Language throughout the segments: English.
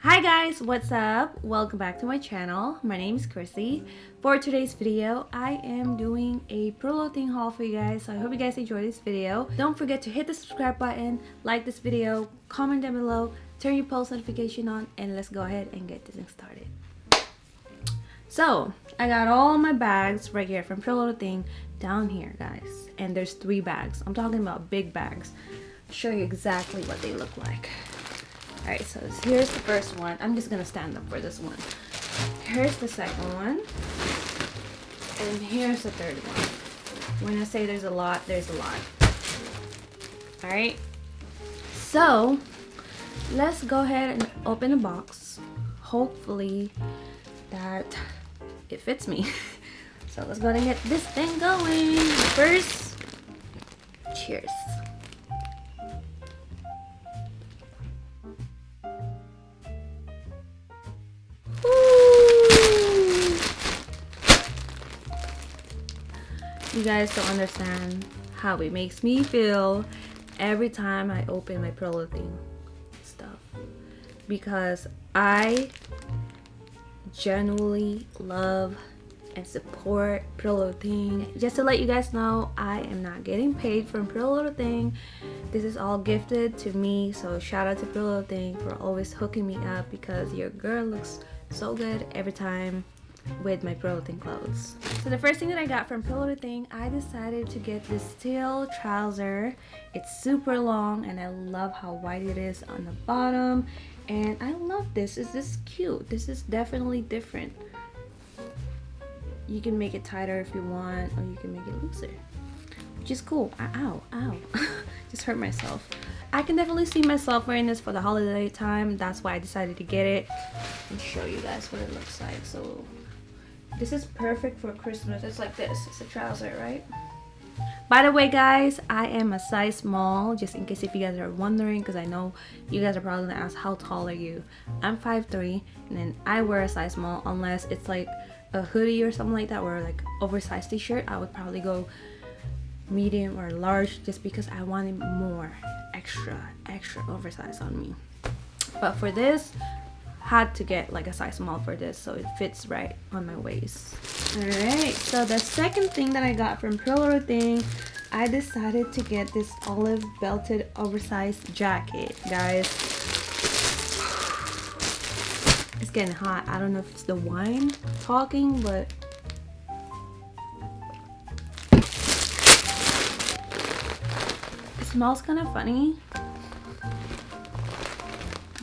Hi guys, what's up? Welcome back to my channel. My name is Mscrisssy. For today's video, I am doing a Prettyllittlething haul for you guys. So I hope you guys enjoy this video. Don't forget to hit the subscribe button, like this video, comment down below, turn your post notification on, and let's go ahead and get this thing started. So I got all my bags right here from Prettyllittlething down here, guys. And there's 3 bags. I'm talking about big bags. I'll show you exactly what they look like. Alright, so here's the first one. I'm just gonna stand up for this one. Here's the second one. And here's the third one. When I say there's a lot, there's a lot. Alright. So, let's go ahead and open the box. Hopefully that it fits me. So let's go ahead and get this thing going. First, cheers. You guys don't understand how it makes me feel every time I open my Prettyllittlething stuff, because I genuinely love and support Prettyllittlething. Just to let you guys know, I am not getting paid from Prettyllittlething. This is all gifted to me, so shout out to Prettyllittlething for always hooking me up, because your girl looks so good every time with my Prettyllittlething clothes. So the first thing that I got from Prettyllittlething, I decided to get this teal trouser. It's super long and I love how wide it is on the bottom, and I love this. Is this cute? This is definitely different. You can make it tighter if you want, or you can make it looser, which is cool. Ow, ow. Just hurt myself. I can definitely see myself wearing this for the holiday time. That's why I decided to get it and show you guys what it looks like. So this is perfect for Christmas. It's like this. It's a trouser, right? By the way, guys, I am a size small, just in case if you guys are wondering, because I know you guys are probably gonna ask, how tall are you? I'm 5'3", and then I wear a size small unless it's like a hoodie or something like that, or like oversized t-shirt. I would probably go medium or large, just because I wanted more extra oversized on me. But for this, had to get like a size small for this, so it fits right on my waist. Alright, so the second thing that I got from Prettyllittlething, I decided to get this olive belted oversized jacket, guys. It's getting hot. I don't know if it's the wine talking, but it smells kind of funny,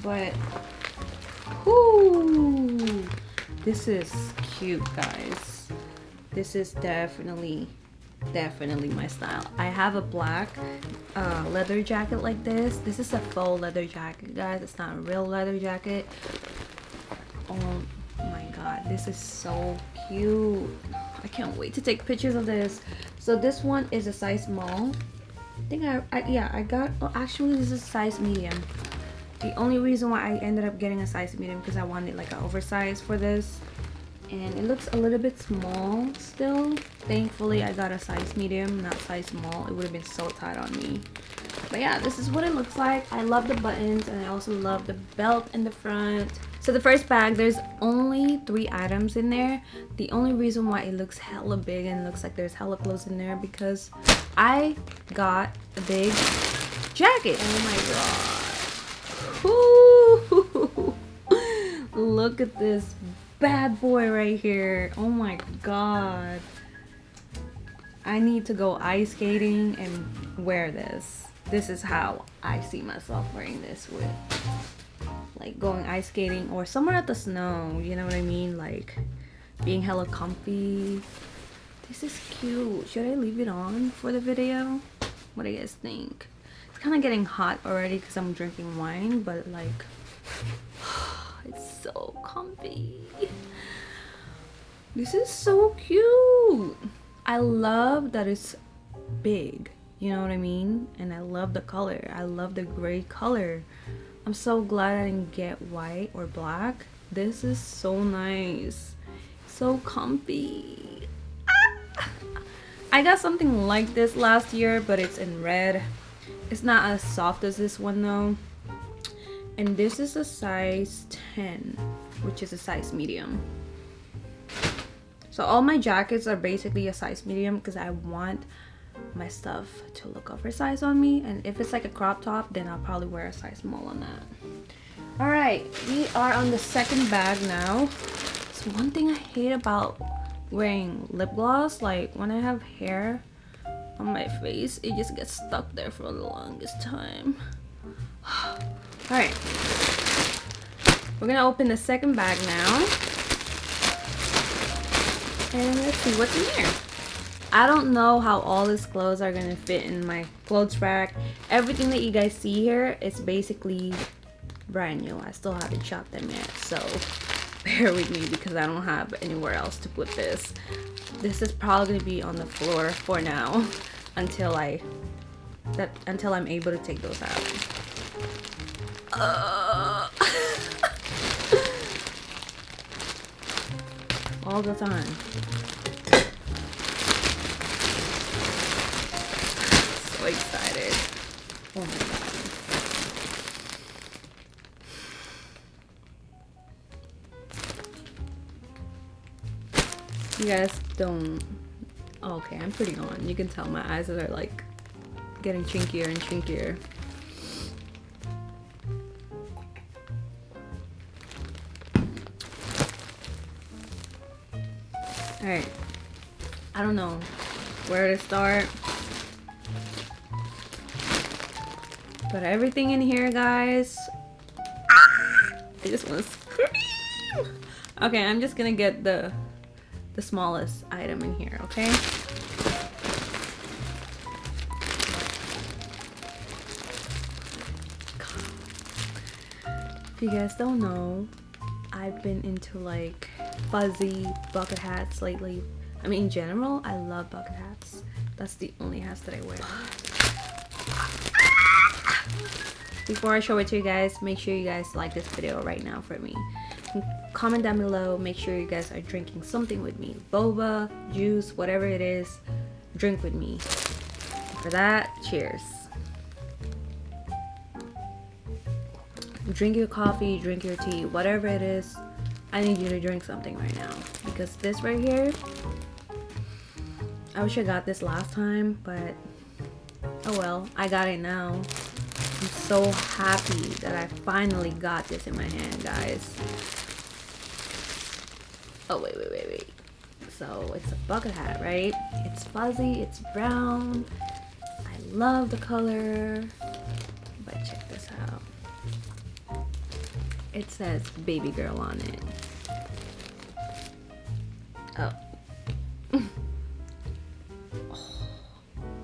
but whoo, this is cute, guys. This is definitely my style. I have a black leather jacket like this. This is a faux leather jacket, guys. It's not a real leather jacket. Oh my god, this is so cute. I can't wait to take pictures of this. So this one is a size small. I think I got, oh, actually this is a size medium. The only reason why I ended up getting a size medium, because I wanted like an oversized for this, and it looks a little bit small still. Thankfully I got a size medium, not size small. It would have been so tight on me. But yeah, this is what it looks like. I love the buttons, and I also love the belt in the front. So the first bag, there's only 3 items in there. The only reason why it looks hella big and looks like there's hella clothes in there, because I got a big jacket. Oh my god. Ooh. Look at this bad boy right here. Oh my god. I need to go ice skating and wear this. This is how I see myself wearing this, with like going ice skating or somewhere at the snow, you know what I mean? Like being hella comfy. This is cute. Should I leave it on for the video? What do you guys think? It's kind of getting hot already because I'm drinking wine, but like it's so comfy. This is so cute. I love that it's big, you know what I mean? And I love the color. I love the gray color. I'm so glad I didn't get white or black. This is so nice. So comfy. Ah! I got something like this last year, but it's in red. It's not as soft as this one though. And this is a size 10, which is a size medium. So all my jackets are basically a size medium because I want my stuff to look oversized on me. And if it's like a crop top, then I'll probably wear a size small on that. All right, we are on the second bag now. So one thing I hate about wearing lip gloss, like when I have hair on my face, it just gets stuck there for the longest time. All right, we're gonna open the second bag now, and let's see what's in here. I don't know how all these clothes are gonna fit in my clothes rack. Everything that you guys see here is basically brand new. I still haven't shopped them yet, so bear with me because I don't have anywhere else to put this. This is probably gonna be on the floor for now until I'm able to take those out. All the time. So excited. Oh my god. You guys don't... Okay, I'm putting on. You can tell my eyes are like getting chinkier and chinkier. Alright, I don't know where to start, but everything in here, guys, I just want to scream. Okay, I'm just gonna get the smallest item in here, okay? If you guys don't know, I've been into like fuzzy bucket hats lately. I mean, in general, I love bucket hats. That's the only hats that I wear. Before I show it to you guys, make sure you guys like this video right now for me. Comment down below, make sure you guys are drinking something with me. Boba, juice, whatever it is, drink with me. For that, cheers. Drink your coffee, drink your tea, whatever it is. I need you to drink something right now, because this right here, I wish I got this last time, but oh well, I got it now. I'm so happy that I finally got this in my hand, guys. Oh wait. So it's a bucket hat, right? It's fuzzy, it's brown. I love the color, but check this out. It says baby girl on it. Oh. Oh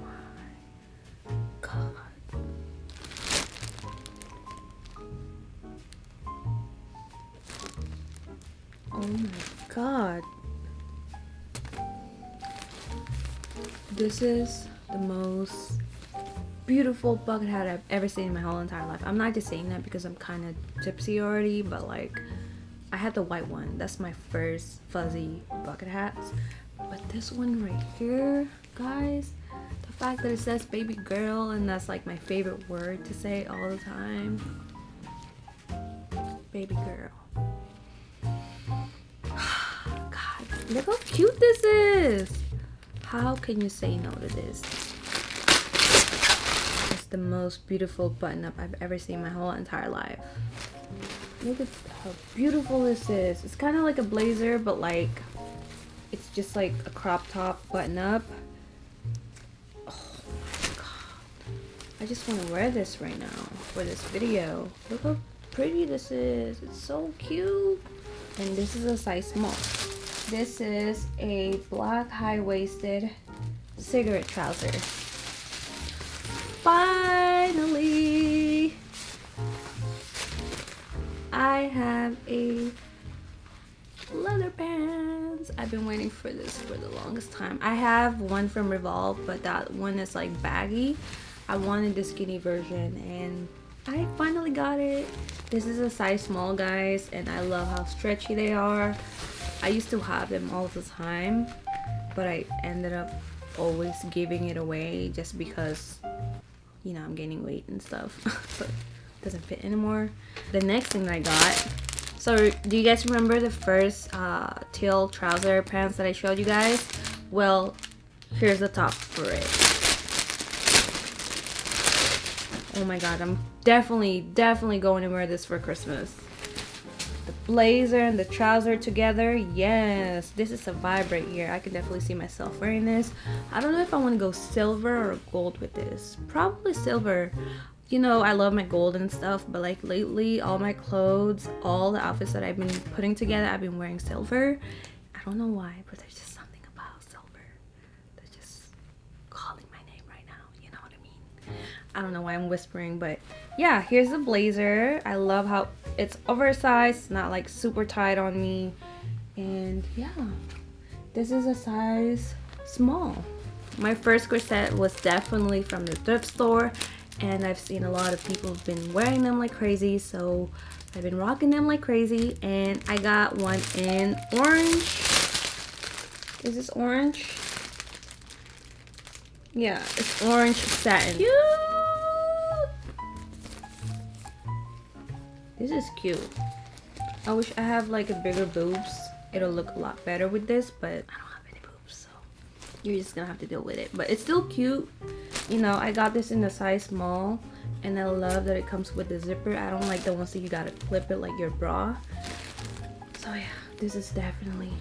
my god. Oh my god. This is the most beautiful bucket hat I've ever seen in my whole entire life. I'm not just saying that because I'm kind of tipsy already, but like, I had the white one. That's my first fuzzy bucket hats. But this one right here, guys, the fact that it says baby girl, and that's like my favorite word to say all the time. Baby girl. God, look how cute this is. How can you say no to this? It's the most beautiful button up I've ever seen in my whole entire life. Look at how beautiful this is. It's kind of like a blazer, but like it's just like a crop top button up. Oh my god. I just want to wear this right now for this video. Look how pretty this is. It's so cute. And this is a size small. This is a black high-waisted cigarette trouser. Finally, I have a leather pants. I've been waiting for this for the longest time. I have one from Revolve, but that one is like baggy. I wanted the skinny version and I finally got it. This is a size small, guys, and I love how stretchy they are. I used to have them all the time, but I ended up always giving it away just because, you know, I'm gaining weight and stuff. But doesn't fit anymore. The next thing that I got, so do you guys remember the first teal trouser pants that I showed you guys? Well, here's the top for it. Oh my god, I'm definitely going to wear this for Christmas. The blazer and the trouser together, yes, this is a vibe right here. I can definitely see myself wearing this. I don't know if I want to go silver or gold with this. Probably silver. You know, I love my gold and stuff, but like lately, all my clothes, all the outfits that I've been putting together, I've been wearing silver. I don't know why, but there's just something about silver that's just calling my name right now. You know what I mean? I don't know why I'm whispering, but yeah, here's the blazer. I love how it's oversized, not like super tight on me. And yeah, this is a size small. My first corset was definitely from the thrift store, and I've seen a lot of people have been wearing them like crazy, so I've been rocking them like crazy. And I got one in orange. Is this orange? Yeah, it's orange satin. Cute! This is cute. I wish I have like a bigger boobs. It'll look a lot better with this, but I don't have any boobs, so you're just gonna have to deal with it. But it's still cute. You know, I got this in the size small, and I love that it comes with the zipper. I don't like the ones that you gotta clip it like your bra. So yeah, this is definitely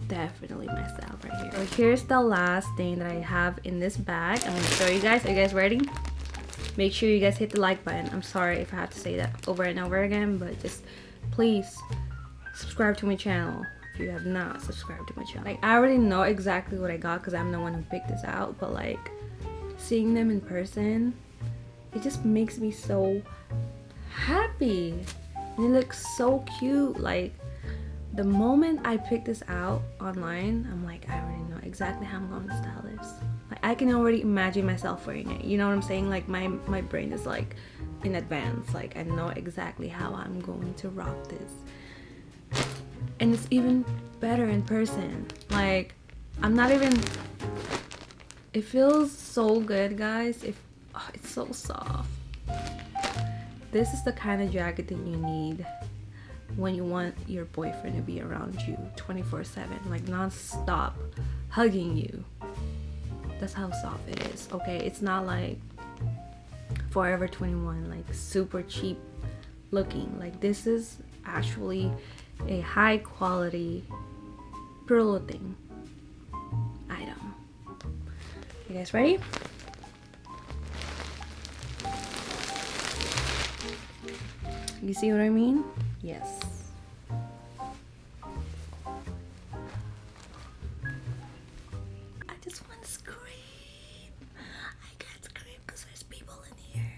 my style right here. So here's the last thing that I have in this bag. I'm gonna show you guys. Are you guys ready? Make sure you guys hit the like button. I'm sorry if I have to say that over and over again, but just please subscribe to my channel if you have not subscribed to my channel. Like, I already know exactly what I got because I'm the one who picked this out, but like seeing them in person, it just makes me so happy. And it looks so cute. Like, the moment I picked this out online, I'm like, I already know exactly how I'm going to style this. Like, I can already imagine myself wearing it. You know what I'm saying? Like, my brain is like in advance. Like, I know exactly how I'm going to rock this. And it's even better in person. Like, I'm not even... It feels so good, guys. Oh, it's so soft. This is the kind of jacket that you need when you want your boyfriend to be around you 24/7, like non-stop hugging you. That's how soft it is. Okay, it's not like Forever 21, like super cheap looking. Like, this is actually a high quality Prettyllittlething item. You guys ready? You see what I mean? Yes. I just want to scream. I can't scream because there's people in here.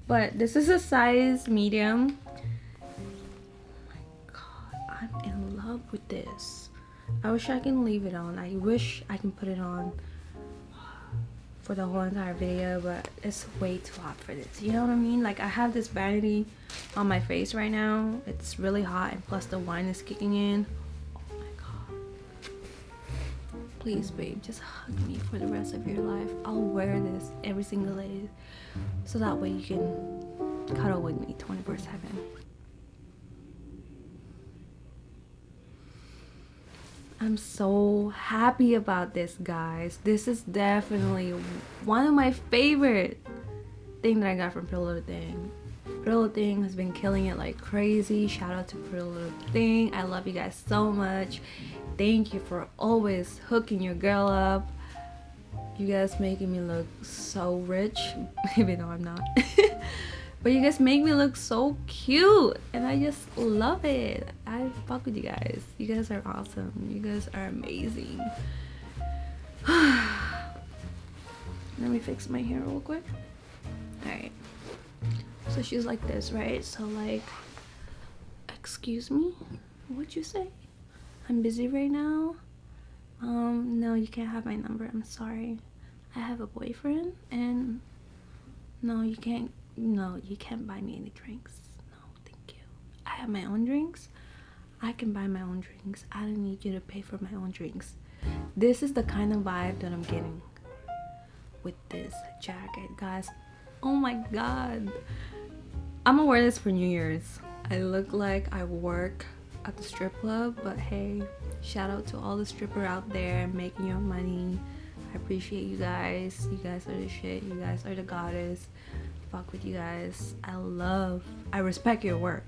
But this is a size medium. Oh my god, I'm in love with this. I wish I can leave it on. I wish I can put it on for the whole entire video, but it's way too hot for this. You know what I mean? Like, I have this vanity on my face right now. It's really hot, and plus the wine is kicking in. Oh my god. Please, babe, just hug me for the rest of your life. I'll wear this every single day, so that way you can cuddle with me 24/7. I'm so happy about this, guys. This is definitely one of my favorite things that I got from Prettyllittlething. Prettyllittlething has been killing it like crazy. Shout out to Prettyllittlething. I love you guys so much. Thank you for always hooking your girl up. You guys making me look so rich, even though I'm not. But you guys make me look so cute, and I just love it. I fuck with you guys. You guys are awesome. You guys are amazing. Let me fix my hair real quick. Alright. So she's like this, right? So like, excuse me? What'd you say? I'm busy right now? No, you can't have my number. I'm sorry. I have a boyfriend, and no, you can't. No, you can't buy me any drinks. No, thank you. I have my own drinks. I can buy my own drinks. I don't need you to pay for my own drinks. This is the kind of vibe that I'm getting with this jacket, guys. Oh my god. I'm gonna wear this for New Year's. I look like I work at the strip club, but hey, shout out to all the stripper out there making your money. I appreciate you guys. You guys are the shit. You guys are the goddess. Fuck with you guys. I respect your work.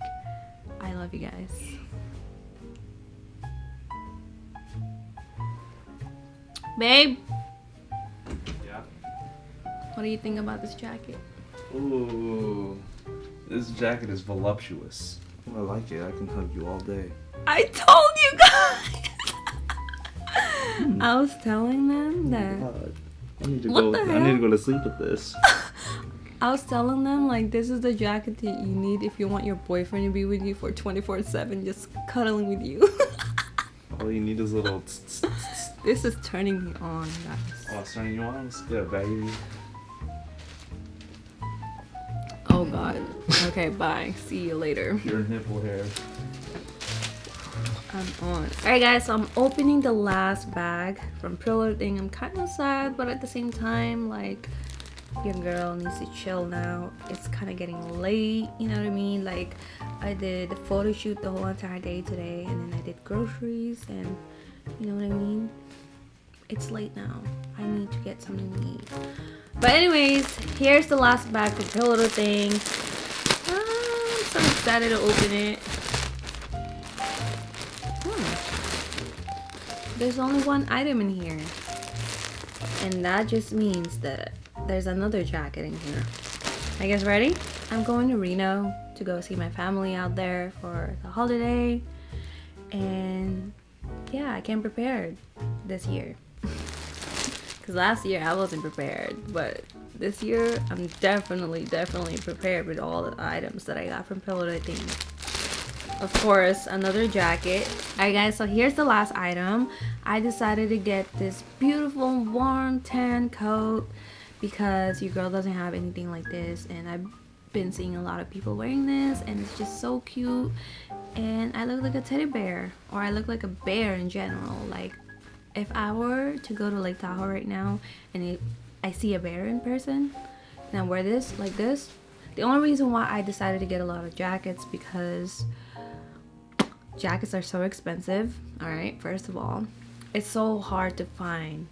I love you guys. Babe, Yeah. what do you think about this jacket? Ooh, this jacket is voluptuous. I like it. I can hug you all day. I told you guys. I was telling them that. God. I need to What go. the I hell? need to go to sleep with this. I was telling them like this is the jacket that you need if you want your boyfriend to be with you for 24/7, just cuddling with you. All you need is a little. This is turning me on, guys. Oh, it's turning you on. Let's get it, baby. Oh god. Okay, bye. See you later. Your nipple hair. I'm on. Alright guys, so I'm opening the last bag from Prettyllittlething. I'm kind of sad, but at the same time, like, your girl needs to chill now. It's kind of getting late, you know what I mean? Like, I did a photo shoot the whole entire day today, and then I did groceries, and you know what I mean? It's late now. I need to get something to eat. But anyways, here's the last bag from Prettyllittlething. I'm so excited to open it. There's only one item in here, and that just means that there's another jacket in here. I guess ready? I'm going to Reno to go see my family out there for the holiday, and yeah, I came prepared this year. Because last year I wasn't prepared, but this year I'm definitely prepared with all the items that I got from Prettyllittlething. Of course, another jacket. Alright guys, so here's the last item. I decided to get this beautiful warm tan coat because your girl doesn't have anything like this, and I've been seeing a lot of people wearing this, and it's just so cute, and I look like a teddy bear, or I look like a bear in general. Like, if I were to go to Lake Tahoe right now and I see a bear in person and I wear this like this, the only reason why I decided to get a lot of jackets because jackets are so expensive. All right, first of all, it's so hard to find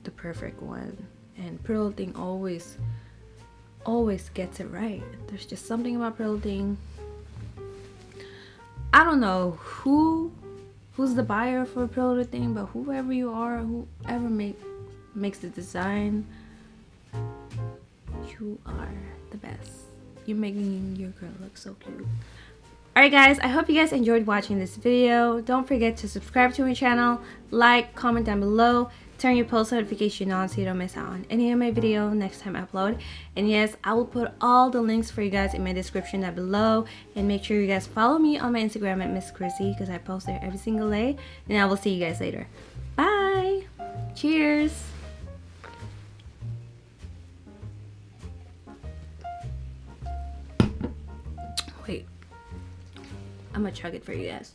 the perfect one, and Prettyllittlething always gets it right. There's just something about Prettyllittlething. I don't know who's the buyer for Prettyllittlething, but whoever you are, whoever makes the design, you are the best. You're making your girl look so cute. Alright guys, I hope you guys enjoyed watching this video. Don't forget to subscribe to my channel, like, comment down below, turn your post notification on so you don't miss out on any of my video next time I upload. And yes, I will put all the links for you guys in my description down below. And make sure you guys follow me on my Instagram at Mscrisssy because I post there every single day. And I will see you guys later. Bye! Cheers! Wait. I'm gonna chug it for you guys.